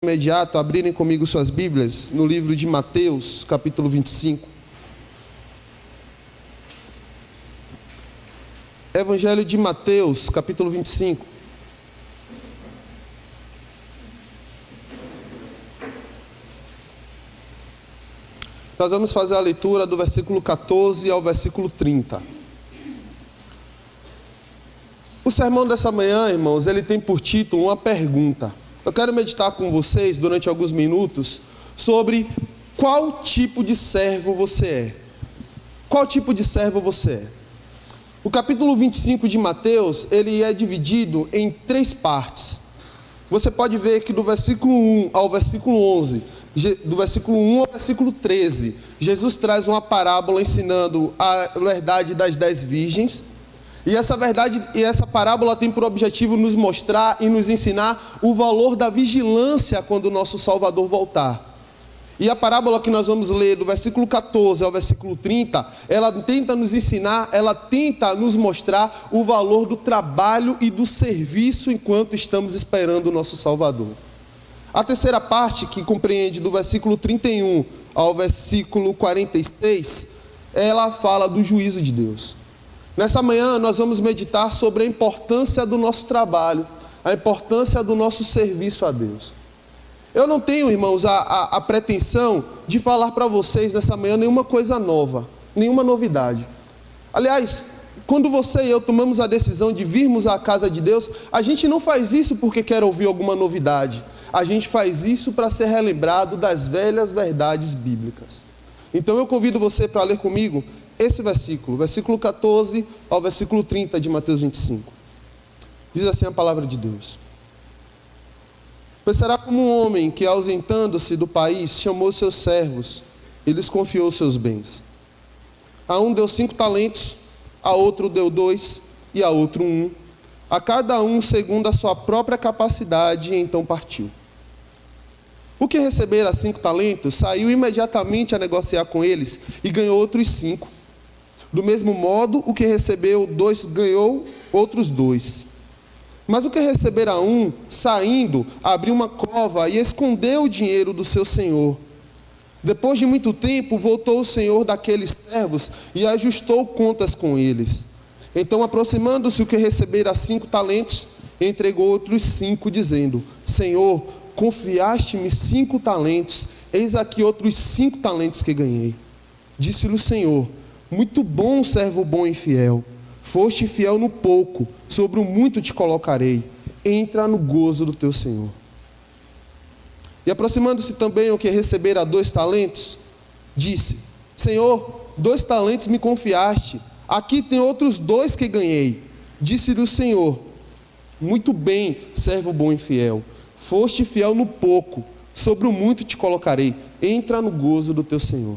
imediato abrirem comigo suas Bíblias no livro de Mateus, capítulo 25. Evangelho de Mateus, capítulo 25. Nós vamos fazer a leitura do versículo 14 ao versículo 30. O sermão dessa manhã, irmãos, ele tem por título uma pergunta. Eu quero meditar com vocês durante alguns minutos sobre qual tipo de servo você é. Qual tipo de servo você é? O capítulo 25 de Mateus, ele é dividido em 3 partes. Você pode ver que do versículo 1 ao versículo 11, do versículo 1 ao versículo 13, Jesus traz uma parábola ensinando a verdade das 10 virgens. E essa parábola tem por objetivo nos mostrar e nos ensinar o valor da vigilância quando o nosso Salvador voltar. E a parábola que nós vamos ler do versículo 14 ao versículo 30, ela tenta nos ensinar, ela tenta nos mostrar o valor do trabalho e do serviço enquanto estamos esperando o nosso Salvador. A terceira parte, que compreende do versículo 31 ao versículo 46, ela fala do juízo de Deus. Nessa manhã nós vamos meditar sobre a importância do nosso trabalho, a importância do nosso serviço a Deus. Eu não tenho, irmãos, a pretensão de falar para vocês nessa manhã nenhuma coisa nova, nenhuma novidade. Aliás, quando você e eu tomamos a decisão de virmos à casa de Deus, a gente não faz isso porque quer ouvir alguma novidade. A gente faz isso para ser relembrado das velhas verdades bíblicas. Então eu convido você para ler comigo esse versículo 14 ao versículo 30 de Mateus 25. Diz assim a palavra de Deus. Pois será como um homem que, ausentando-se do país, chamou seus servos e lhes confiou seus bens. A um deu 5 talentos, a outro deu 2 e a outro 1, a cada um segundo a sua própria capacidade, e então partiu. O que recebera 5 talentos saiu imediatamente a negociar com eles e ganhou outros 5. Do mesmo modo, o que recebeu 2 ganhou outros 2. Mas o que recebera 1, saindo, abriu uma cova e escondeu o dinheiro do seu senhor. Depois de muito tempo, voltou o senhor daqueles servos e ajustou contas com eles. Então, aproximando-se o que recebera 5 talentos, entregou outros 5, dizendo: Senhor, confiaste-me 5 talentos, eis aqui outros 5 talentos que ganhei. Disse-lhe o Senhor: muito bom, servo bom e fiel. Foste fiel no pouco, sobre o muito te colocarei. Entra no gozo do teu Senhor. E aproximando-se também o que recebera 2 talentos, disse: Senhor, 2 talentos me confiaste, aqui tem outros 2 que ganhei. Disse-lhe o Senhor: muito bem, servo bom e fiel. Foste fiel no pouco, sobre o muito te colocarei. Entra no gozo do teu Senhor.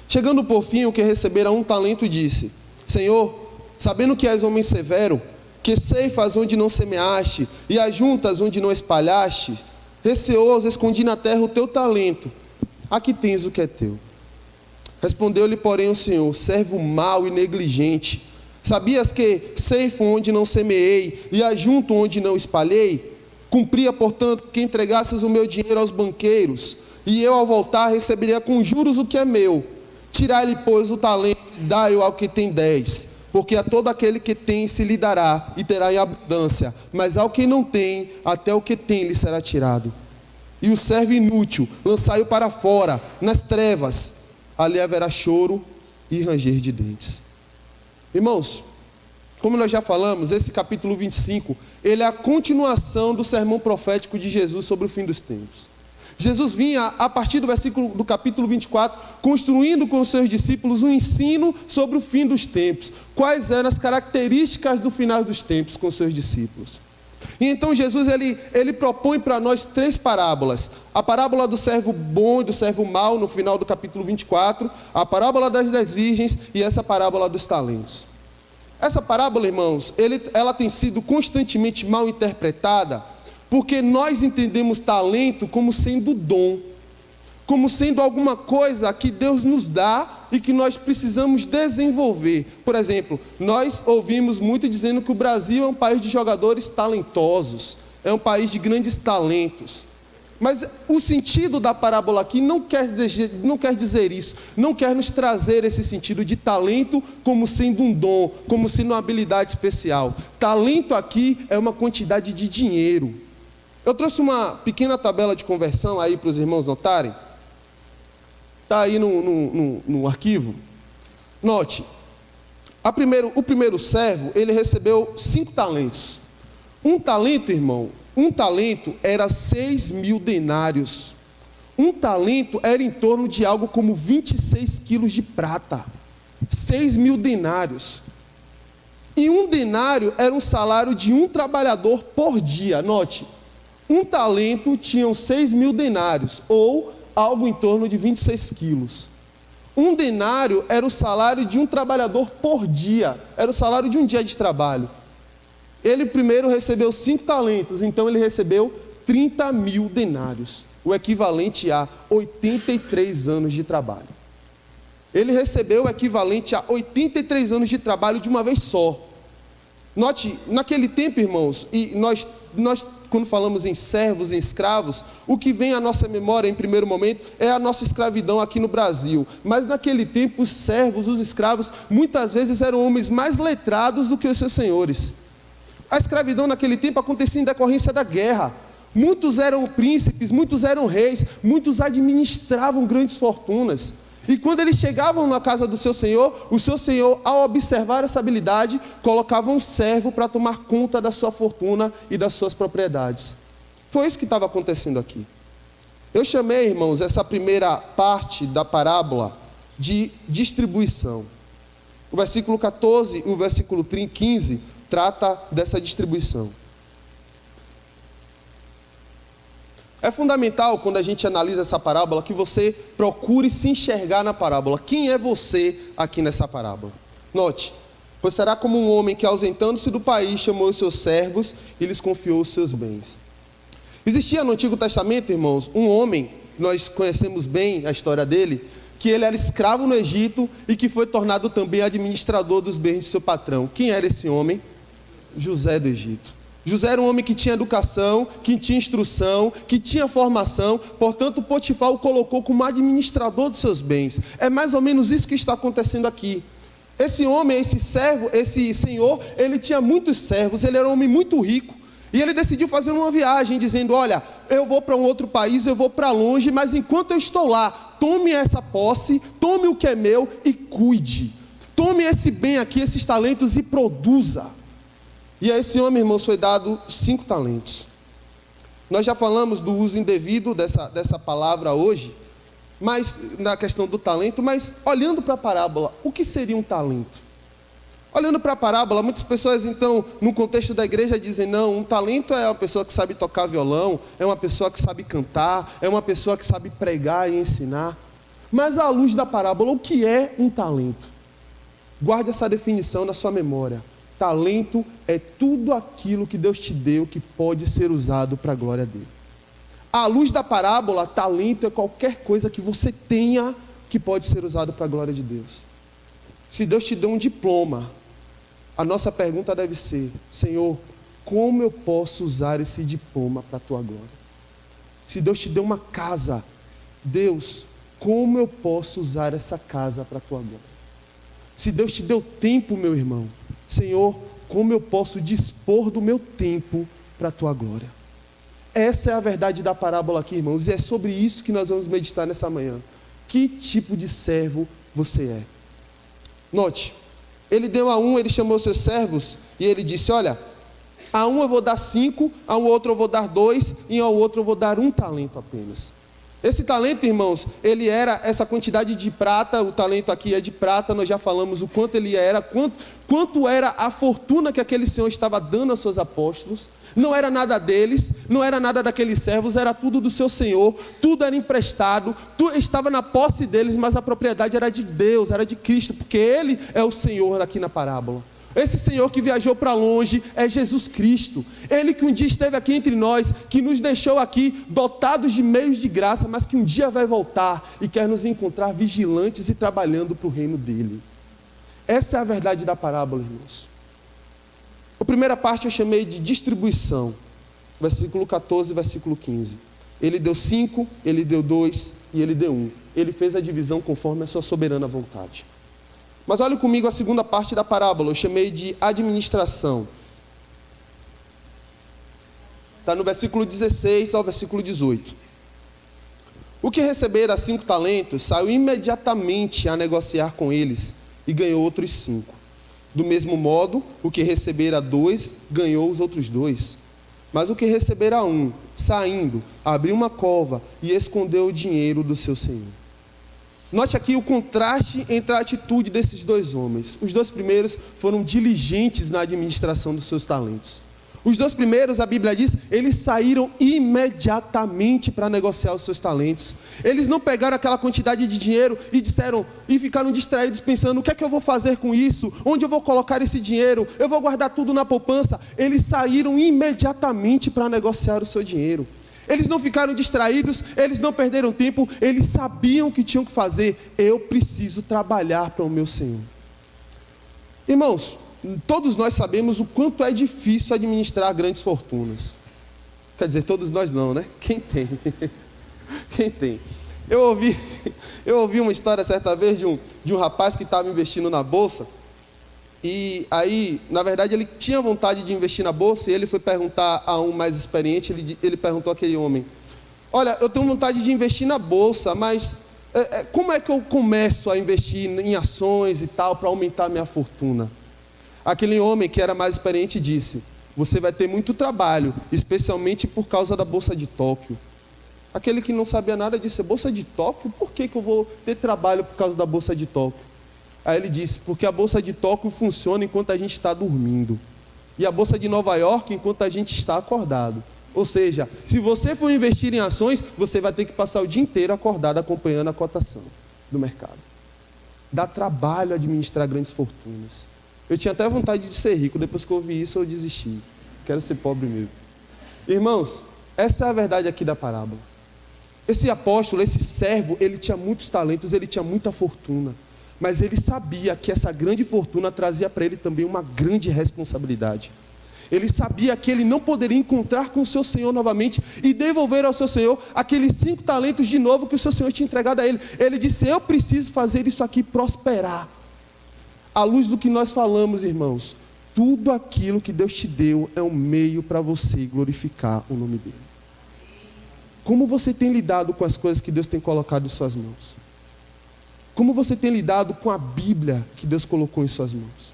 Chegando por fim, o que recebera 1 talento, disse: Senhor, sabendo que és homem severo, que ceifas onde não semeaste, e ajuntas onde não espalhaste, receoso escondi na terra o teu talento. Aqui tens o que é teu. Respondeu-lhe, porém, o Senhor: servo mau e negligente, sabias que ceifo onde não semeei, e ajunto onde não espalhei? Cumpria, portanto, que entregasses o meu dinheiro aos banqueiros, e eu, ao voltar, receberia com juros o que é meu. Tirai-lhe, pois, o talento, e dai-o ao que tem 10, porque a todo aquele que tem se lhe dará, e terá em abundância, mas ao que não tem, até o que tem lhe será tirado. E o servo inútil, lançai-o para fora, nas trevas, ali haverá choro e ranger de dentes. Irmãos, como nós já falamos, esse capítulo 25, ele é a continuação do sermão profético de Jesus sobre o fim dos tempos. Jesus vinha, a partir do capítulo 24, construindo com os seus discípulos um ensino sobre o fim dos tempos. Quais eram as características do final dos tempos com os seus discípulos. E então Jesus ele propõe para nós 3 parábolas. A parábola do servo bom e do servo mau, no final do capítulo 24. A parábola das 10 virgens e essa parábola dos talentos. Essa parábola, irmãos, ela tem sido constantemente mal interpretada, porque nós entendemos talento como sendo dom, como sendo alguma coisa que Deus nos dá e que nós precisamos desenvolver. Por exemplo, nós ouvimos muito dizendo que o Brasil é um país de jogadores talentosos, é um país de grandes talentos. Mas o sentido da parábola aqui não quer dizer isso, não quer nos trazer esse sentido de talento como sendo um dom, como sendo uma habilidade especial. Talento aqui é uma quantidade de dinheiro. Eu trouxe uma pequena tabela de conversão aí para os irmãos notarem. Está aí no arquivo. Note, o primeiro servo, ele recebeu 5 talentos. Um talento, irmão, era 6.000 denários. Um talento era em torno de algo como 26 quilos de prata. 6.000 denários. E um denário era um salário de um trabalhador por dia. Note, um talento tinha 6.000 denários, ou algo em torno de 26 quilos. Um denário era o salário de um trabalhador por dia. Era o salário de um dia de trabalho. Ele primeiro recebeu 5 talentos, então ele recebeu 30.000 denários, o equivalente a 83 anos de trabalho. Ele recebeu o equivalente a 83 anos de trabalho de uma vez só. Note, naquele tempo, irmãos, e nós quando falamos em servos, em escravos, o que vem à nossa memória em primeiro momento é a nossa escravidão aqui no Brasil. Mas naquele tempo, os servos, os escravos, muitas vezes eram homens mais letrados do que os seus senhores. A escravidão naquele tempo acontecia em decorrência da guerra. Muitos eram príncipes, muitos eram reis, muitos administravam grandes fortunas. E quando eles chegavam na casa do seu senhor, o seu senhor, ao observar essa habilidade, colocava um servo para tomar conta da sua fortuna e das suas propriedades. Foi isso que estava acontecendo aqui. Eu chamei, irmãos, essa primeira parte da parábola de distribuição. O versículo 14 e o versículo 15 trata dessa distribuição. É fundamental, quando a gente analisa essa parábola, que você procure se enxergar na parábola. Quem é você aqui nessa parábola? Note, pois será como um homem que, ausentando-se do país, chamou os seus servos e lhes confiou os seus bens. Existia no Antigo Testamento, irmãos, um homem, nós conhecemos bem a história dele, que ele era escravo no Egito e que foi tornado também administrador dos bens de seu patrão. Quem era esse homem? José do Egito. José era um homem que tinha educação, que tinha instrução, que tinha formação, portanto Potifar o colocou como administrador dos seus bens. É mais ou menos isso que está acontecendo aqui. Esse homem, esse servo, esse senhor, ele tinha muitos servos, ele era um homem muito rico, e ele decidiu fazer uma viagem, dizendo, olha, eu vou para um outro país, eu vou para longe, mas enquanto eu estou lá, tome essa posse, tome o que é meu e cuide. Tome esse bem aqui, esses talentos e produza. E a esse homem, irmãos, foi dado 5 talentos. Nós já falamos do uso indevido dessa palavra hoje, mas na questão do talento, mas olhando para a parábola, o que seria um talento? Olhando para a parábola, muitas pessoas, então, no contexto da igreja, dizem, não, um talento é uma pessoa que sabe tocar violão, é uma pessoa que sabe cantar, é uma pessoa que sabe pregar e ensinar. Mas à luz da parábola, o que é um talento? Guarde essa definição na sua memória. Talento é tudo aquilo que Deus te deu que pode ser usado para a glória dele. À luz da parábola, talento é qualquer coisa que você tenha que pode ser usado para a glória de Deus. Se Deus te deu um diploma, a nossa pergunta deve ser, Senhor, como eu posso usar esse diploma para a tua glória? Se Deus te deu uma casa, Deus, como eu posso usar essa casa para a tua glória? Se Deus te deu tempo, meu irmão, Senhor, como eu posso dispor do meu tempo para a tua glória? Essa é a verdade da parábola aqui, irmãos, e é sobre isso que nós vamos meditar nessa manhã. Que tipo de servo você é? Note, ele deu a um, ele chamou seus servos e ele disse, olha, a um eu vou dar 5, ao outro eu vou dar 2 e ao outro eu vou dar 1 talento apenas. Esse talento, irmãos, ele era essa quantidade de prata, o talento aqui é de prata, nós já falamos o quanto ele era, quanto era a fortuna que aquele senhor estava dando aos seus apóstolos. Não era nada deles, não era nada daqueles servos, era tudo do seu senhor, tudo era emprestado, tudo estava na posse deles, mas a propriedade era de Deus, era de Cristo, porque ele é o Senhor aqui na parábola. Esse Senhor que viajou para longe é Jesus Cristo. Ele que um dia esteve aqui entre nós, que nos deixou aqui dotados de meios de graça, mas que um dia vai voltar e quer nos encontrar vigilantes e trabalhando para o reino dele. Essa é a verdade da parábola, irmãos. A primeira parte eu chamei de distribuição, versículo 14 e versículo 15. Ele deu 5, ele deu 2 e ele deu 1. Ele fez a divisão conforme a sua soberana vontade. Mas olhe comigo a segunda parte da parábola, eu chamei de administração. Está no versículo 16 ao versículo 18. O que recebera 5 talentos saiu imediatamente a negociar com eles e ganhou outros 5. Do mesmo modo, o que recebera 2 ganhou os outros 2. Mas o que recebera 1, saindo, abriu uma cova e escondeu o dinheiro do seu senhor. Note aqui o contraste entre a atitude desses dois homens. Os 2 primeiros foram diligentes na administração dos seus talentos. Os 2 primeiros, a Bíblia diz, eles saíram imediatamente para negociar os seus talentos. Eles não pegaram aquela quantidade de dinheiro e ficaram distraídos pensando, o que é que eu vou fazer com isso? Onde eu vou colocar esse dinheiro? Eu vou guardar tudo na poupança? Eles saíram imediatamente para negociar o seu dinheiro. Eles não ficaram distraídos, eles não perderam tempo, eles sabiam o que tinham que fazer. Eu preciso trabalhar para o meu Senhor. Irmãos, todos nós sabemos o quanto é difícil administrar grandes fortunas. Quer dizer, todos nós não, né? Quem tem? Quem tem? Eu ouvi uma história certa vez de um rapaz que estava investindo na bolsa. E aí, na verdade, ele tinha vontade de investir na bolsa e ele foi perguntar a um mais experiente, ele perguntou àquele homem, olha, eu tenho vontade de investir na bolsa, mas como é que eu começo a investir em ações e tal para aumentar a minha fortuna? Aquele homem que era mais experiente disse, você vai ter muito trabalho, especialmente por causa da Bolsa de Tóquio. Aquele que não sabia nada disse, Bolsa de Tóquio? Por que eu vou ter trabalho por causa da Bolsa de Tóquio? Aí ele disse, porque a Bolsa de Tóquio funciona enquanto a gente está dormindo. E a Bolsa de Nova York enquanto a gente está acordado. Ou seja, se você for investir em ações, você vai ter que passar o dia inteiro acordado acompanhando a cotação do mercado. Dá trabalho administrar grandes fortunas. Eu tinha até vontade de ser rico, depois que eu ouvi isso eu desisti. Quero ser pobre mesmo. Irmãos, essa é a verdade aqui da parábola. Esse apóstolo, esse servo, ele tinha muitos talentos, ele tinha muita fortuna. Mas ele sabia que essa grande fortuna trazia para ele também uma grande responsabilidade. Ele sabia que ele não poderia encontrar com o seu Senhor novamente e devolver ao seu Senhor aqueles 5 talentos de novo que o seu Senhor tinha entregado a ele. Ele disse, eu preciso fazer isso aqui prosperar. À luz do que nós falamos, irmãos, tudo aquilo que Deus te deu é um meio para você glorificar o nome dele. Como você tem lidado com as coisas que Deus tem colocado em suas mãos? Como você tem lidado com a Bíblia que Deus colocou em suas mãos?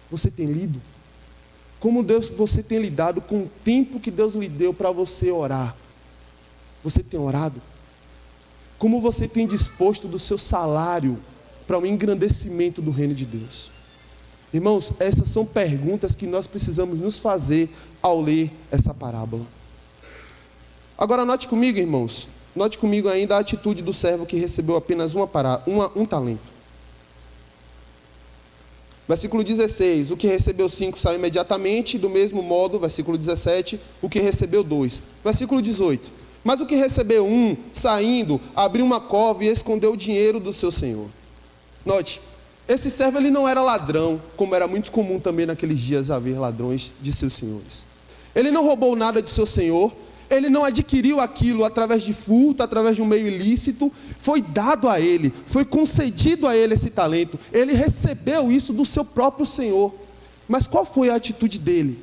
Você tem lido? Como você tem lidado com o tempo que Deus lhe deu para você orar? Você tem orado? Como você tem disposto do seu salário para o engrandecimento do reino de Deus? Irmãos, essas são perguntas que nós precisamos nos fazer ao ler essa parábola. Agora note comigo, irmãos, note comigo ainda a atitude do servo que recebeu apenas um talento. Versículo 16, o que recebeu 5 saiu imediatamente, do mesmo modo, versículo 17, o que recebeu 2. Versículo 18, mas o que recebeu 1, saindo, abriu uma cova e escondeu o dinheiro do seu senhor. Note, esse servo ele não era ladrão, como era muito comum também naqueles dias haver ladrões de seus senhores. Ele não roubou nada de seu senhor, ele não adquiriu aquilo através de furto, através de um meio ilícito, foi dado a ele, foi concedido a ele esse talento, ele recebeu isso do seu próprio Senhor. Mas qual foi a atitude dele?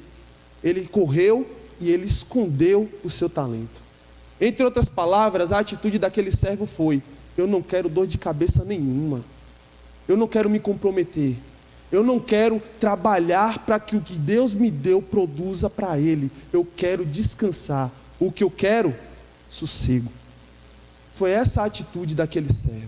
Ele correu e ele escondeu o seu talento. Entre outras palavras, a atitude daquele servo foi, eu não quero dor de cabeça nenhuma, eu não quero me comprometer, eu não quero trabalhar para que o que Deus me deu produza para ele, eu quero descansar. O que eu quero? Sossego. Foi essa a atitude daquele servo.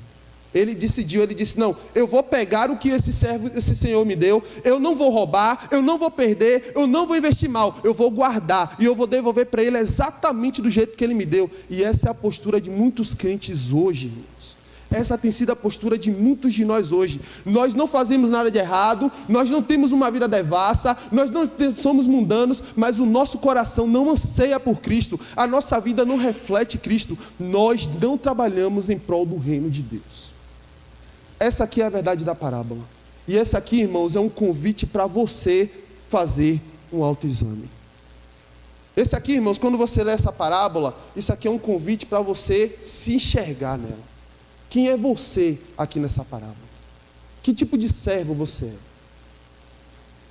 Ele decidiu, ele disse, não, eu vou pegar o que esse Senhor me deu, eu não vou roubar, eu não vou perder, eu não vou investir mal, eu vou guardar e eu vou devolver para ele exatamente do jeito que ele me deu. E essa é a postura de muitos crentes hoje, irmãos. Essa tem sido a postura de muitos de nós hoje. Nós não fazemos nada de errado, nós não temos uma vida devassa, nós não somos mundanos, mas o nosso coração não anseia por Cristo, a nossa vida não reflete Cristo, nós não trabalhamos em prol do reino de Deus. Essa aqui é a verdade da parábola. E essa aqui, irmãos, é um convite para você fazer um autoexame. Esse aqui, irmãos, quando você lê essa parábola, isso aqui é um convite para você se enxergar nela. Quem é você aqui nessa parábola? Que tipo de servo você é?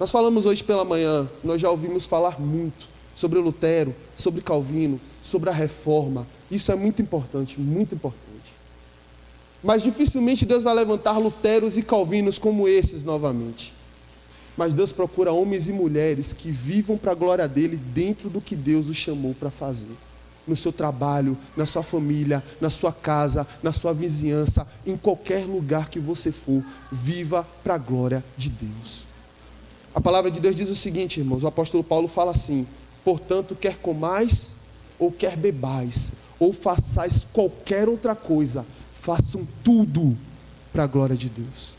Nós falamos hoje pela manhã, nós já ouvimos falar muito sobre Lutero, sobre Calvino, sobre a reforma. Isso é muito importante, muito importante. Mas dificilmente Deus vai levantar Luteros e Calvinos como esses novamente. Mas Deus procura homens e mulheres que vivam para a glória dele dentro do que Deus os chamou para fazer. No seu trabalho, na sua família, na sua casa, na sua vizinhança, em qualquer lugar que você for, viva para a glória de Deus. A palavra de Deus diz o seguinte, irmãos, o apóstolo Paulo fala assim: portanto, quer comais ou quer bebais, ou façais qualquer outra coisa, façam tudo para a glória de Deus.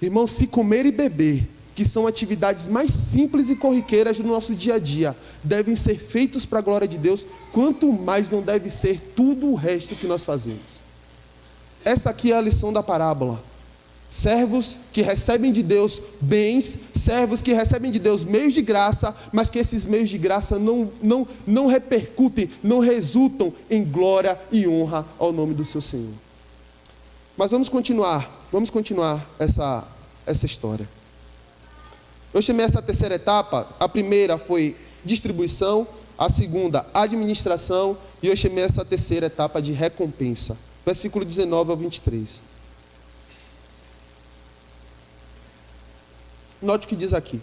Irmãos, se comer e beber, que são atividades mais simples e corriqueiras do nosso dia a dia, devem ser feitos para a glória de Deus, quanto mais não deve ser tudo o resto que nós fazemos. Essa aqui é a lição da parábola. Servos que recebem de Deus bens, servos que recebem de Deus meios de graça, mas que esses meios de graça não repercutem, não resultam em glória e honra ao nome do seu Senhor. Mas vamos continuar essa história. Eu chamei essa terceira etapa, a primeira foi distribuição, a segunda, administração, e eu chamei essa terceira etapa de recompensa. Versículo 19 ao 23. Note o que diz aqui.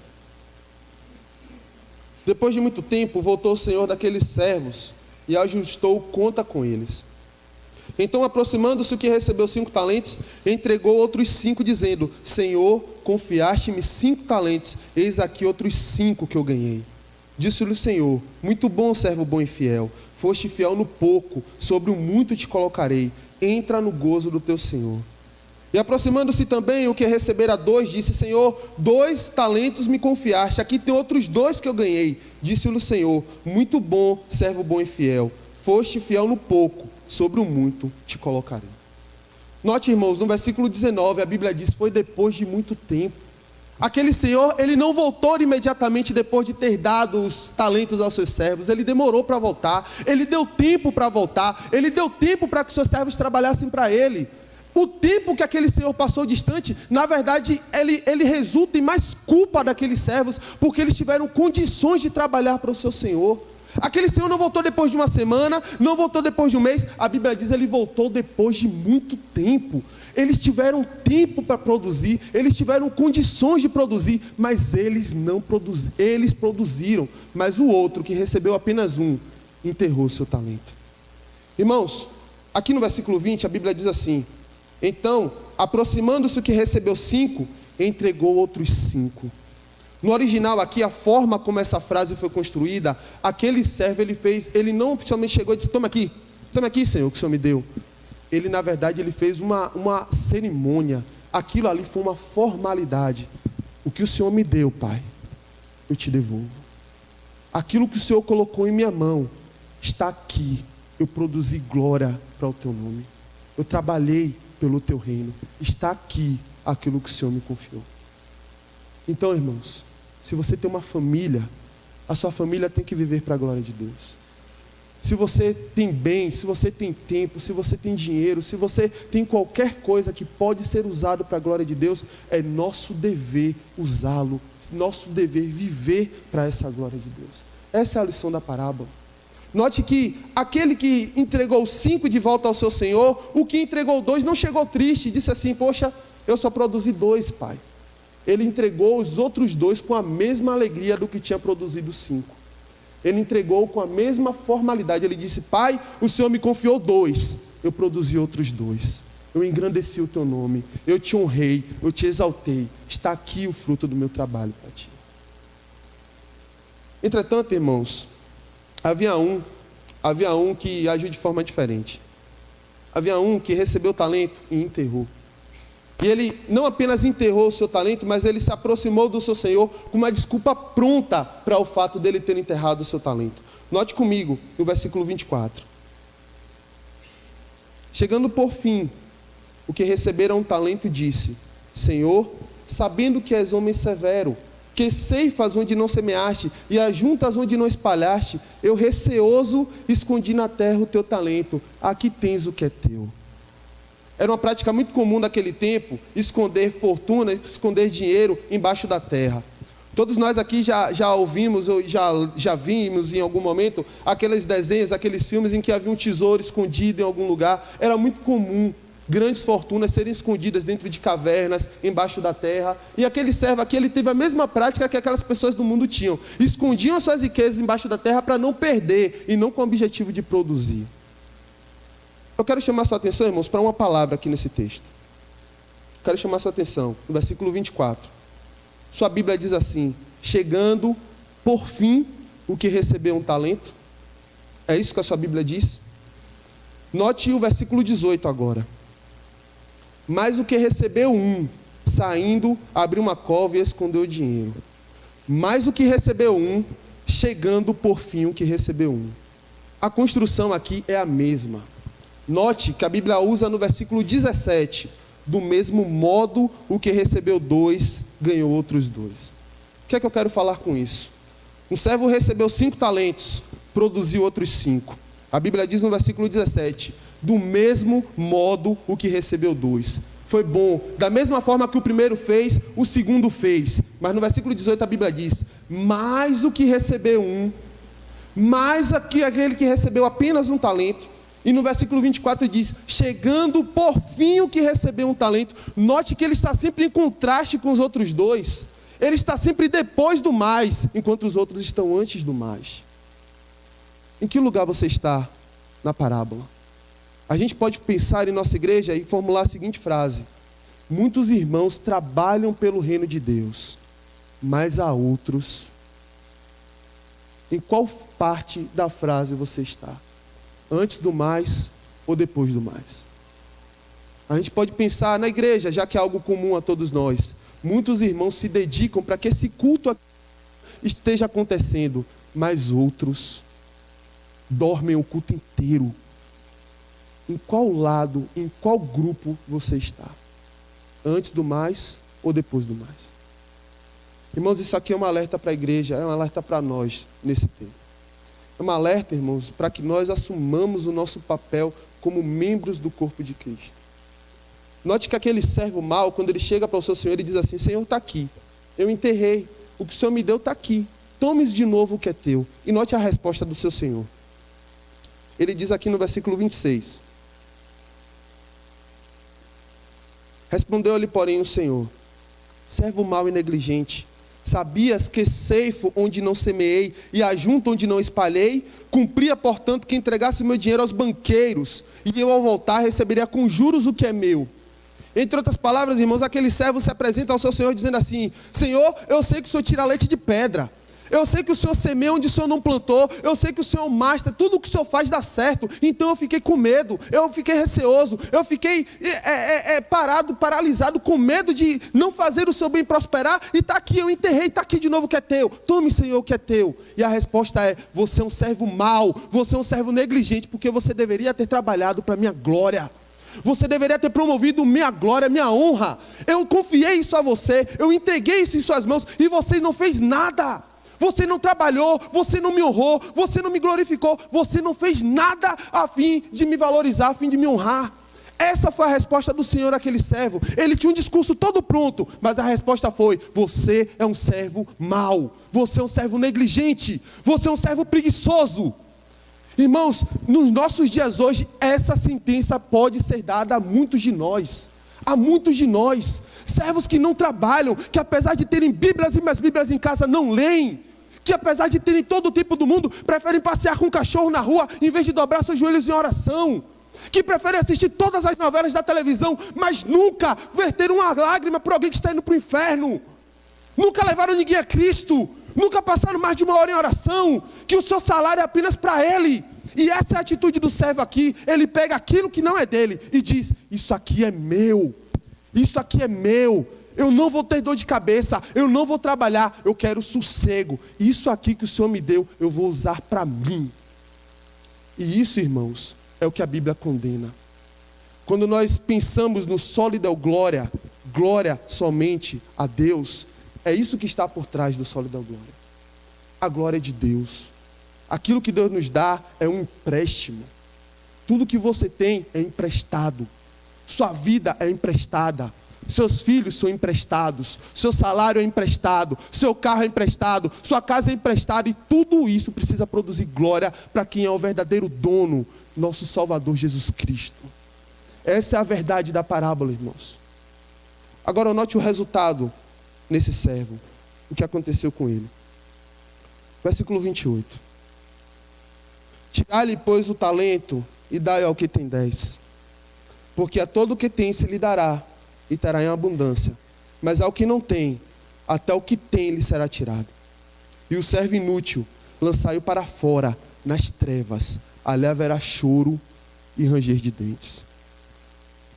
Depois de muito tempo, voltou o senhor daqueles servos e ajustou conta com eles. Então, aproximando-se o que recebeu 5 talentos, entregou outros 5, dizendo: Senhor, confiaste-me 5 talentos, eis aqui outros 5 que eu ganhei. Disse-lhe o Senhor: muito bom, servo bom e fiel, foste fiel no pouco, sobre o muito te colocarei, entra no gozo do teu Senhor. E aproximando-se também o que recebera 2, disse: Senhor, 2 talentos me confiaste, aqui tem outros 2 que eu ganhei. Disse-lhe o Senhor: muito bom, servo bom e fiel, foste fiel no pouco, sobre o muito te colocarei. Note, irmãos, no versículo 19, a Bíblia diz: foi depois de muito tempo. Aquele senhor, ele não voltou imediatamente depois de ter dado os talentos aos seus servos. Ele demorou para voltar, ele deu tempo para voltar, ele deu tempo para que os seus servos trabalhassem para ele. O tempo que aquele senhor passou distante, na verdade, ele resulta em mais culpa daqueles servos, porque eles tiveram condições de trabalhar para o seu senhor. Aquele senhor não voltou depois de uma semana, não voltou depois de um mês. A Bíblia diz que ele voltou depois de muito tempo. Eles tiveram tempo para produzir, eles tiveram condições de produzir, mas eles não produziram. Eles produziram, mas o outro, que recebeu apenas um, enterrou o seu talento. Irmãos, aqui no versículo 20, a Bíblia diz assim: então, aproximando-se o que recebeu 5, entregou outros 5. No original aqui, a forma como essa frase foi construída, aquele servo, ele não oficialmente chegou e disse: toma aqui, Senhor, que o Senhor me deu. Ele, na verdade, ele fez uma cerimônia. Aquilo ali foi uma formalidade. O que o Senhor me deu, Pai, eu te devolvo. Aquilo que o Senhor colocou em minha mão, está aqui. Eu produzi glória para o teu nome. Eu trabalhei pelo teu reino. Está aqui aquilo que o Senhor me confiou. Então, irmãos, se você tem uma família, a sua família tem que viver para a glória de Deus. Se você tem bem, se você tem tempo, se você tem dinheiro, se você tem qualquer coisa que pode ser usado para a glória de Deus, é nosso dever usá-lo, nosso dever viver para essa glória de Deus. Essa é a lição da parábola. Note que aquele que entregou 5 de volta ao seu Senhor, o que entregou 2 não chegou triste, disse assim: poxa, eu só produzi 2, Pai. Ele entregou os outros 2 com a mesma alegria do que tinha produzido 5. Ele entregou com a mesma formalidade. Ele disse: Pai, o Senhor me confiou 2, eu produzi outros 2. Eu engrandeci o teu nome, eu te honrei, eu te exaltei. Está aqui o fruto do meu trabalho para ti. Entretanto, irmãos, havia um que agiu de forma diferente. Havia um que recebeu o talento e enterrou. E ele não apenas enterrou o seu talento, mas ele se aproximou do seu Senhor com uma desculpa pronta para o fato dele ter enterrado o seu talento. Note comigo no versículo 24. Chegando por fim, o que recebera um talento disse: Senhor, sabendo que és homem severo, que ceifas onde não semeaste e ajuntas onde não espalhaste, eu receoso escondi na terra o teu talento, aqui tens o que é teu. Era uma prática muito comum naquele tempo, esconder fortuna, esconder dinheiro embaixo da terra. Todos nós aqui já ouvimos, ou já vimos em algum momento, aqueles desenhos, aqueles filmes em que havia um tesouro escondido em algum lugar. Era muito comum grandes fortunas serem escondidas dentro de cavernas, embaixo da terra. E aquele servo aqui, ele teve a mesma prática que aquelas pessoas do mundo tinham. Escondiam as suas riquezas embaixo da terra para não perder e não com o objetivo de produzir. Eu quero chamar sua atenção, irmãos, para uma palavra aqui nesse texto. Quero chamar sua atenção, no versículo 24. Sua Bíblia diz assim: chegando por fim o que recebeu um talento. É isso que a sua Bíblia diz? Note o versículo 18 agora. Mas o que recebeu um, saindo, abriu uma cova e escondeu o dinheiro. Mas o que recebeu um, chegando por fim o que recebeu um. A construção aqui é a mesma. Note que a Bíblia usa no versículo 17, do mesmo modo o que recebeu 2, ganhou outros 2. O que é que eu quero falar com isso? Um servo recebeu 5 talentos, produziu outros 5. A Bíblia diz no versículo 17, do mesmo modo o que recebeu 2. Foi bom, da mesma forma que o primeiro fez, o segundo fez. Mas no versículo 18 a Bíblia diz, mais o que recebeu um, mais aquele que recebeu apenas um talento. E no versículo 24 diz, chegando por fim o que recebeu um talento. Note que ele está sempre em contraste com os outros 2. Ele está sempre depois do mais, enquanto os outros estão antes do mais. Em que lugar você está na parábola? A gente pode pensar em nossa igreja e formular a seguinte frase: muitos irmãos trabalham pelo reino de Deus, mas há outros. Em qual parte da frase você está? Antes do mais ou depois do mais? A gente pode pensar na igreja, já que é algo comum a todos nós. Muitos irmãos se dedicam para que esse culto esteja acontecendo, mas outros dormem o culto inteiro. Em qual lado, em qual grupo você está? Antes do mais ou depois do mais? Irmãos, isso aqui é um alerta para a igreja, é um alerta para nós nesse tempo. É um alerta, irmãos, para que nós assumamos o nosso papel como membros do corpo de Cristo. Note que aquele servo mau, quando ele chega para o seu Senhor, ele diz assim: Senhor, está aqui, eu enterrei, o que o Senhor me deu está aqui, tome de novo o que é teu. E note a resposta do seu Senhor. Ele diz aqui no versículo 26. Respondeu-lhe, porém, o Senhor: servo mau e negligente, sabias que ceifo onde não semeei e ajunto onde não espalhei? Cumpria, portanto, que entregasse o meu dinheiro aos banqueiros, e eu, ao voltar, receberia com juros o que é meu. Entre outras palavras, irmãos, aquele servo se apresenta ao seu Senhor dizendo assim: Senhor, eu sei que o Senhor tira leite de pedra. Eu sei que o Senhor semeia onde o Senhor não plantou. Eu sei que o Senhor mastra. Tudo o que o Senhor faz dá certo. Então eu fiquei com medo. Eu fiquei receoso. Eu fiquei paralisado, com medo de não fazer o seu bem prosperar. E está aqui, eu enterrei. Está aqui de novo o que é teu. Tome, Senhor, o que é teu. E a resposta é: você é um servo mau. Você é um servo negligente. Porque você deveria ter trabalhado para a minha glória. Você deveria ter promovido minha glória, minha honra. Eu confiei isso a você. Eu entreguei isso em suas mãos. E você não fez nada. Você não trabalhou, você não me honrou, você não me glorificou, você não fez nada a fim de me valorizar, a fim de me honrar. Essa foi a resposta do Senhor àquele servo. Ele tinha um discurso todo pronto, mas a resposta foi: você é um servo mau, você é um servo negligente, você é um servo preguiçoso. Irmãos, nos nossos dias hoje, essa sentença pode ser dada a muitos de nós. Há muitos de nós, servos que não trabalham, que apesar de terem Bíblias e mais Bíblias em casa, não leem, que apesar de terem todo o tempo do mundo, preferem passear com um cachorro na rua, em vez de dobrar seus joelhos em oração, que preferem assistir todas as novelas da televisão, mas nunca verter uma lágrima por alguém que está indo para o inferno, nunca levaram ninguém a Cristo, nunca passaram mais de 1 hora em oração, que o seu salário é apenas para ele. E essa é a atitude do servo aqui. Ele pega aquilo que não é dele e diz: isso aqui é meu, isso aqui é meu, eu não vou ter dor de cabeça, eu não vou trabalhar, eu quero sossego, isso aqui que o Senhor me deu, eu vou usar para mim. E isso, irmãos, é o que a Bíblia condena. Quando nós pensamos no sólido glória, glória somente a Deus, É isso que está por trás do solo da glória. A glória de Deus. Aquilo que Deus nos dá é um empréstimo. Tudo que você tem é emprestado. Sua vida é emprestada. Seus filhos são emprestados. Seu salário é emprestado. Seu carro é emprestado. Sua casa é emprestada. E tudo isso precisa produzir glória para quem é o verdadeiro dono, nosso Salvador Jesus Cristo. Essa é a verdade da parábola, irmãos. Agora note o resultado nesse servo. O que aconteceu com ele. Versículo 28. Tirai-lhe, pois, o talento e dai ao que tem 10. Porque a todo o que tem se lhe dará, e terá em abundância. Mas ao que não tem, até o que tem lhe será tirado. E o servo inútil, lançai-o para fora, nas trevas. Ali haverá choro e ranger de dentes.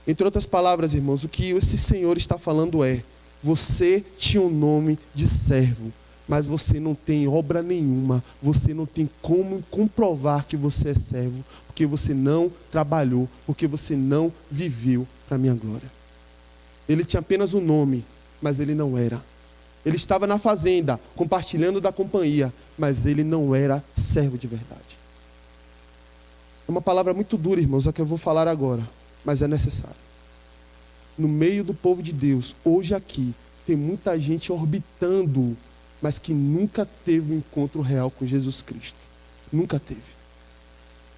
Entre outras palavras, irmãos, o que esse Senhor está falando é: você tinha o nome de servo, mas você não tem obra nenhuma, você não tem como comprovar que você é servo, porque você não trabalhou, porque você não viveu para a minha glória. Ele tinha apenas um nome, mas ele não era. Ele estava na fazenda, compartilhando da companhia, mas ele não era servo de verdade. É uma palavra muito dura, irmãos, a que eu vou falar agora, mas é necessário. No meio do povo de Deus, hoje aqui, tem muita gente orbitando, mas que nunca teve um encontro real com Jesus Cristo. Nunca teve.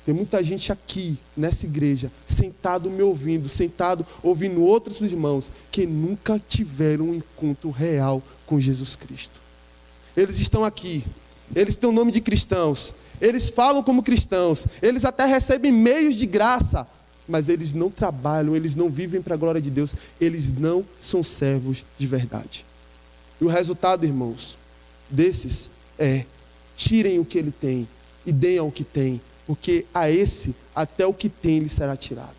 Tem muita gente aqui, nessa igreja, sentado me ouvindo, sentado ouvindo outros irmãos, que nunca tiveram um encontro real com Jesus Cristo. Eles estão aqui, eles têm o nome de cristãos, eles falam como cristãos, eles até recebem meios de graça, mas eles não trabalham, eles não vivem para a glória de Deus, eles não são servos de verdade. E o resultado, irmãos, desses é: tirem o que ele tem e deem ao que tem, porque a esse, até o que tem lhe será tirado.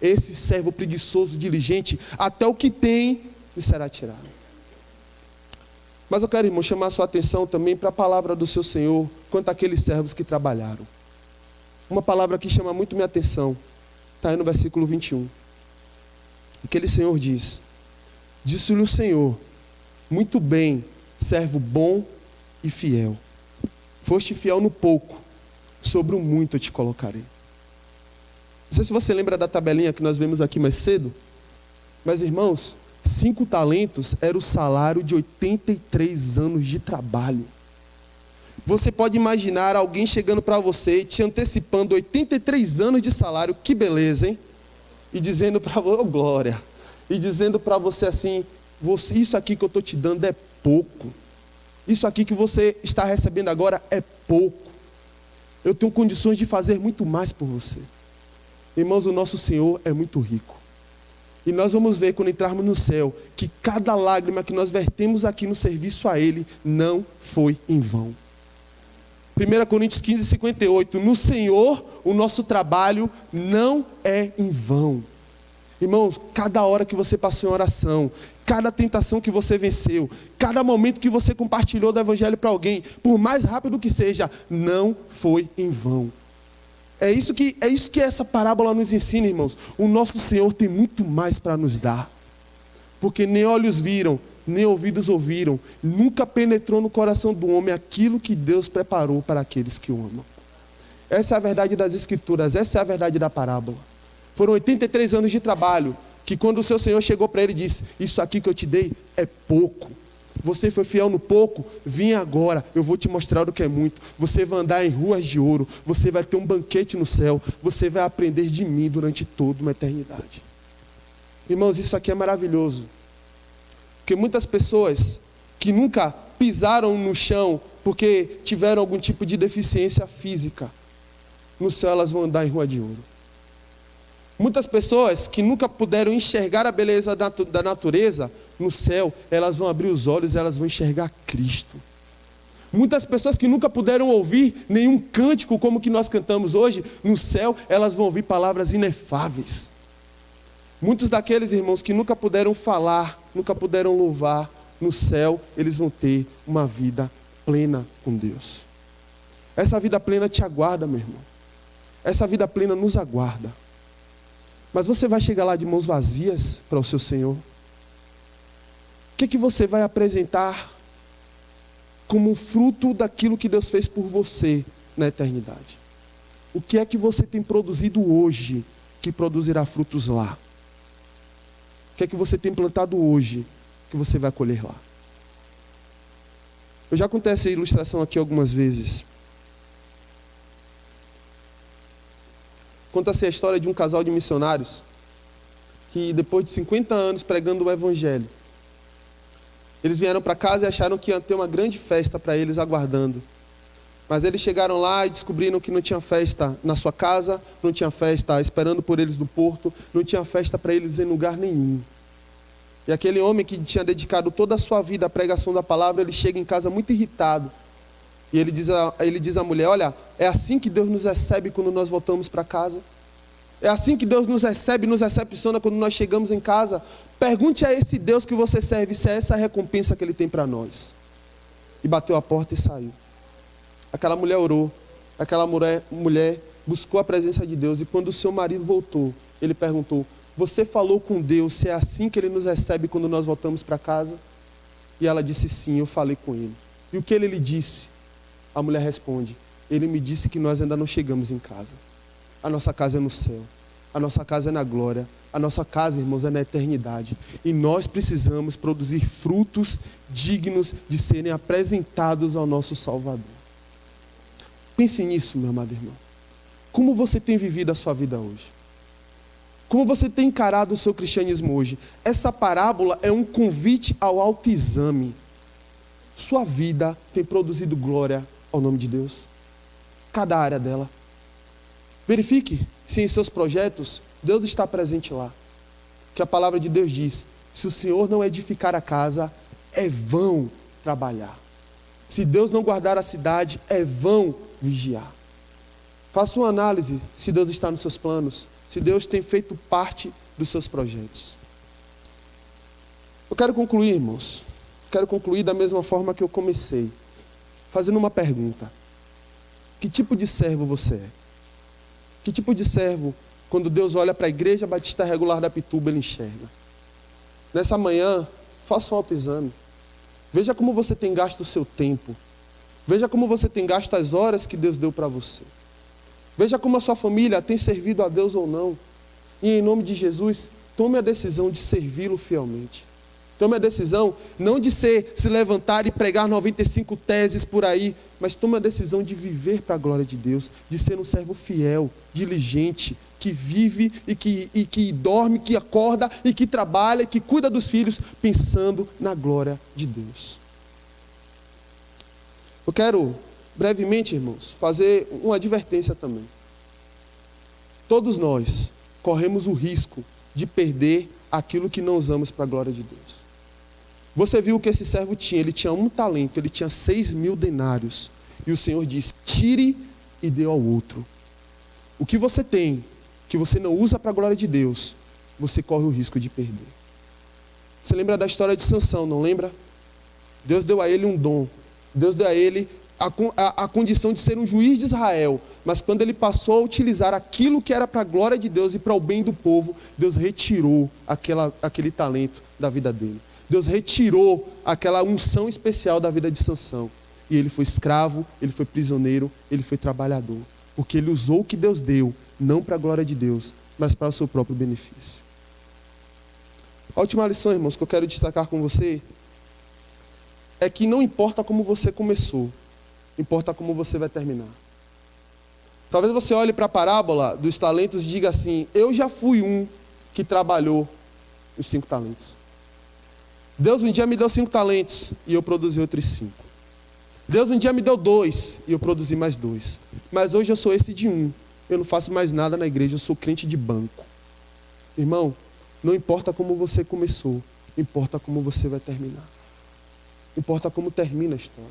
Esse servo preguiçoso, diligente, até o que tem lhe será tirado. Mas eu quero, irmão, chamar a sua atenção também para a palavra do seu Senhor quanto àqueles servos que trabalharam. Uma palavra que chama muito minha atenção, está aí no versículo 21. Aquele Senhor diz: disse-lhe o Senhor: muito bem, servo bom e fiel. Foste fiel no pouco, sobre o muito eu te colocarei. Não sei se você lembra da tabelinha que nós vimos aqui mais cedo, mas, irmãos, 5 talentos era o salário de 83 anos de trabalho. Você pode imaginar alguém chegando para você e te antecipando 83 anos de salário, que beleza, hein? E dizendo para você: oh, glória, e dizendo para você assim: isso aqui que eu estou te dando é pouco. Isso aqui que você está recebendo agora é pouco. Eu tenho condições de fazer muito mais por você. Irmãos, o nosso Senhor é muito rico. E nós vamos ver quando entrarmos no céu, que cada lágrima que nós vertemos aqui no serviço a Ele não foi em vão. 1 Coríntios 15, 58. No Senhor, o nosso trabalho não é em vão. Irmãos, cada hora que você passou em oração, cada tentação que você venceu, cada momento que você compartilhou do Evangelho para alguém, por mais rápido que seja, não foi em vão. É isso que essa parábola nos ensina, irmãos. O nosso Senhor tem muito mais para nos dar. Porque nem olhos viram, nem ouvidos ouviram, nunca penetrou no coração do homem aquilo que Deus preparou para aqueles que o amam. Essa é a verdade das Escrituras, essa é a verdade da parábola. Foram 83 anos de trabalho, que quando o seu Senhor chegou para ele e disse: isso aqui que eu te dei é pouco. Você foi fiel no pouco, vim agora, eu vou te mostrar o que é muito. Você vai andar em ruas de ouro, você vai ter um banquete no céu, você vai aprender de mim durante toda uma eternidade. Irmãos, isso aqui é maravilhoso. Porque muitas pessoas que nunca pisaram no chão porque tiveram algum tipo de deficiência física, no céu elas vão andar em rua de ouro. Muitas pessoas que nunca puderam enxergar a beleza da natureza, no céu elas vão abrir os olhos e elas vão enxergar Cristo. Muitas pessoas que nunca puderam ouvir nenhum cântico como que nós cantamos hoje, no céu elas vão ouvir palavras inefáveis. Muitos daqueles irmãos que nunca puderam falar, nunca puderam louvar, no céu eles vão ter uma vida plena com Deus. Essa vida plena te aguarda, meu irmão. Essa vida plena nos aguarda. Mas você vai chegar lá de mãos vazias para o seu Senhor? O que você vai apresentar como fruto daquilo que Deus fez por você na eternidade. O que é que você tem produzido hoje que produzirá frutos lá? O que é que você tem plantado hoje que você vai colher lá? Eu já contei essa ilustração aqui algumas vezes. Conta-se a história de um casal de missionários que depois de 50 anos pregando o evangelho, eles vieram para casa e acharam que ia ter uma grande festa para eles aguardando. Mas eles chegaram lá e descobriram que não tinha festa na sua casa, não tinha festa esperando por eles no porto, não tinha festa para eles em lugar nenhum. E aquele homem que tinha dedicado toda a sua vida à pregação da palavra, ele chega em casa muito irritado. E ele diz à mulher: olha, é assim que Deus nos recebe quando nós voltamos para casa? É assim que Deus nos recebe, nos recepciona quando nós chegamos em casa? Pergunte a esse Deus que você serve se é essa a recompensa que Ele tem para nós. E bateu a porta e saiu. Aquela mulher orou, aquela mulher buscou a presença de Deus, e quando o seu marido voltou, ele perguntou: você falou com Deus se é assim que Ele nos recebe quando nós voltamos para casa? E ela disse: sim, eu falei com Ele. E o que Ele lhe disse? A mulher responde: Ele me disse que nós ainda não chegamos em casa. A nossa casa é no céu, a nossa casa é na glória, a nossa casa, irmãos, é na eternidade. E nós precisamos produzir frutos dignos de serem apresentados ao nosso Salvador. Pense nisso, meu amado irmão. Como você tem vivido a sua vida hoje? Como você tem encarado o seu cristianismo hoje? Essa parábola é um convite ao autoexame. Sua vida tem produzido glória ao nome de Deus? Cada área dela. Verifique se em seus projetos Deus está presente lá. Que a palavra de Deus diz: se o Senhor não edificar a casa, é vão trabalhar. Se Deus não guardar a cidade, é vão vigiar. Faça uma análise se Deus está nos seus planos, se Deus tem feito parte dos seus projetos. Eu quero concluir, irmãos. Quero concluir da mesma forma que eu comecei, fazendo uma pergunta: que tipo de servo você é? Que tipo de servo, quando Deus olha para a Igreja Batista Regular da Pituba, Ele enxerga? Nessa manhã, faça um autoexame. Veja como você tem gasto o seu tempo. Veja como você tem gasto as horas que Deus deu para você. Veja como a sua família tem servido a Deus ou não. E em nome de Jesus, tome a decisão de servi-lo fielmente. Tome a decisão não de se levantar e pregar 95 teses por aí, mas tome a decisão de viver para a glória de Deus, de ser um servo fiel, diligente, que vive e que dorme, que acorda e que trabalha e que cuida dos filhos, pensando na glória de Deus. Eu quero, brevemente, irmãos, fazer uma advertência também. Todos nós corremos o risco de perder aquilo que não usamos para a glória de Deus. Você viu o que esse servo tinha? Ele tinha um talento, ele tinha 6.000 denários. E o Senhor disse: tire e dê ao outro. O que você tem, que você não usa para a glória de Deus, você corre o risco de perder. Você lembra da história de Sansão, não lembra? Deus deu a ele um dom. Deus deu a ele a condição de ser um juiz de Israel. Mas quando ele passou a utilizar aquilo que era para a glória de Deus e para o bem do povo, Deus retirou aquele talento da vida dele. Deus retirou aquela unção especial da vida de Sansão. E ele foi escravo, ele foi prisioneiro, ele foi trabalhador. Porque ele usou o que Deus deu, não para a glória de Deus, mas para o seu próprio benefício. A última lição, irmãos, que eu quero destacar com você, é que não importa como você começou, importa como você vai terminar. Talvez você olhe para a parábola dos talentos e diga assim: eu já fui um que trabalhou os 5 talentos. Deus um dia me deu 5 talentos e eu produzi outros 5. Deus um dia me deu 2 e eu produzi mais 2. Mas hoje eu sou esse de 1. Eu não faço mais nada na igreja, eu sou crente de banco. Irmão, não importa como você começou, importa como você vai terminar. Importa como termina a história.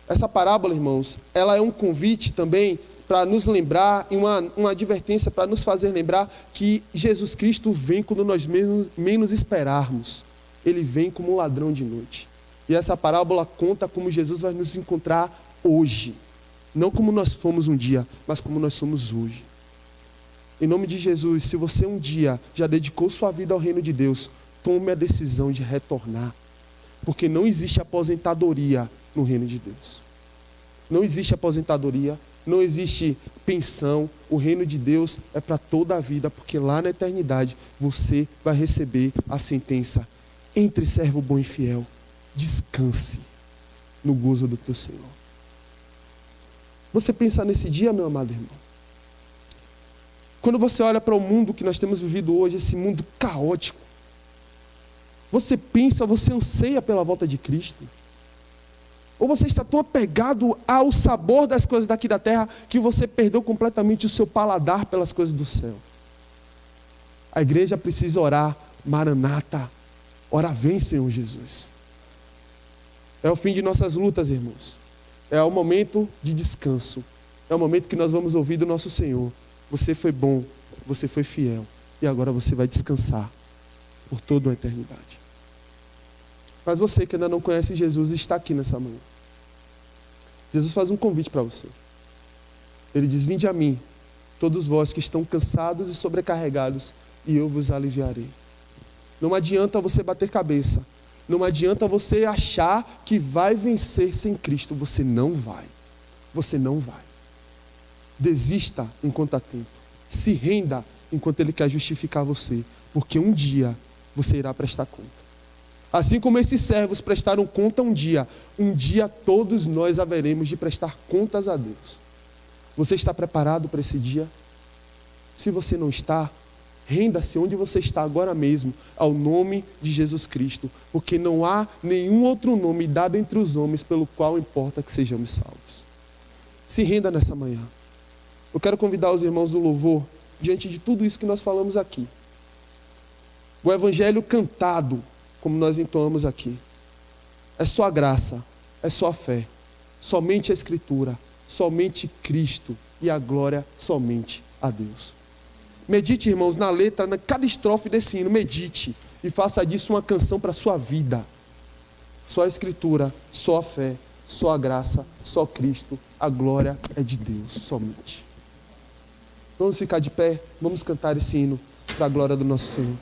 Essa parábola, irmãos, ela é um convite também para nos lembrar, e uma advertência para nos fazer lembrar que Jesus Cristo vem quando nós menos esperarmos. Ele vem como um ladrão de noite. E essa parábola conta como Jesus vai nos encontrar hoje. Não como nós fomos um dia, mas como nós somos hoje. Em nome de Jesus, se você um dia já dedicou sua vida ao reino de Deus, tome a decisão de retornar. Porque não existe aposentadoria no reino de Deus. Não existe aposentadoria, não existe pensão. O reino de Deus é para toda a vida, porque lá na eternidade você vai receber a sentença: entre, servo bom e fiel, descanse no gozo do teu Senhor. Você pensa nesse dia, meu amado irmão? Quando você olha para o mundo que nós temos vivido hoje, esse mundo caótico, você pensa, você anseia pela volta de Cristo? Ou você está tão apegado ao sabor das coisas daqui da terra que você perdeu completamente o seu paladar pelas coisas do céu? A igreja precisa orar: Maranata, ora vem, Senhor Jesus. É o fim de nossas lutas, irmãos. É o momento de descanso. É o momento que nós vamos ouvir do nosso Senhor: você foi bom, você foi fiel, e agora você vai descansar por toda a eternidade. Mas você que ainda não conhece Jesus está aqui nessa manhã. Jesus faz um convite para você. Ele diz: vinde a mim, todos vós que estão cansados e sobrecarregados, e eu vos aliviarei. Não adianta você bater cabeça. Não adianta você achar que vai vencer sem Cristo. Você não vai. Você não vai. Desista enquanto há tempo. Se renda enquanto Ele quer justificar você. Porque um dia você irá prestar conta. Assim como esses servos prestaram conta um dia todos nós haveremos de prestar contas a Deus. Você está preparado para esse dia? Se você não está, renda-se onde você está agora mesmo, ao nome de Jesus Cristo, porque não há nenhum outro nome dado entre os homens pelo qual importa que sejamos salvos. Se renda nessa manhã. Eu quero convidar os irmãos do louvor, diante de tudo isso que nós falamos aqui. O evangelho cantado, como nós entoamos aqui, é só a graça, é só a fé, somente a Escritura, somente Cristo e a glória somente a Deus. Medite, irmãos, na letra, na cada estrofe desse hino, medite e faça disso uma canção para a sua vida. Só a Escritura, só a fé, só a graça, só Cristo, a glória é de Deus somente. Vamos ficar de pé, vamos cantar esse hino para a glória do nosso Senhor.